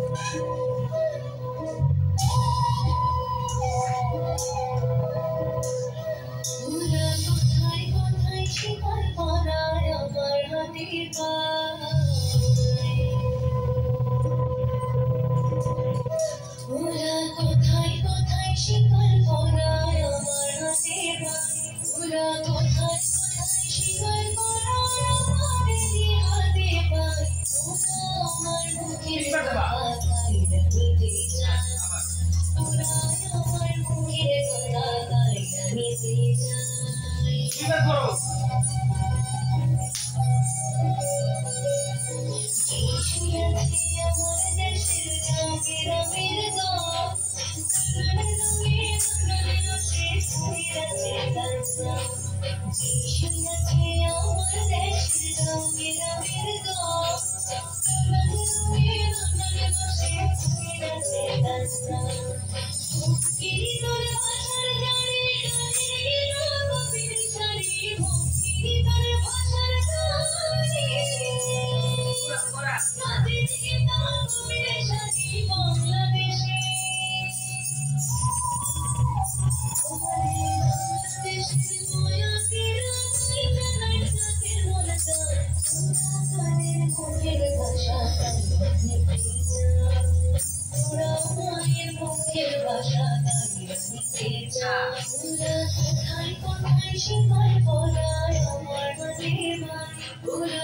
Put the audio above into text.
ওরা কোথায় কোথায় শিকার করায় আমার হাতের পায়। ওরা কোথায় কোথায় শিকার করায় আমার হাতের পায়। ওরা কোথায় কোথায় শিকার করায় আমাদের হাতে পায়। ওরা আমার বুকের কথা গাইলা নিতে চায়। ওরা আমার বুকের কথা গাইলা নিতে চায়। আমার দেশের গ্রামের গান শিকার করায় আমার মনে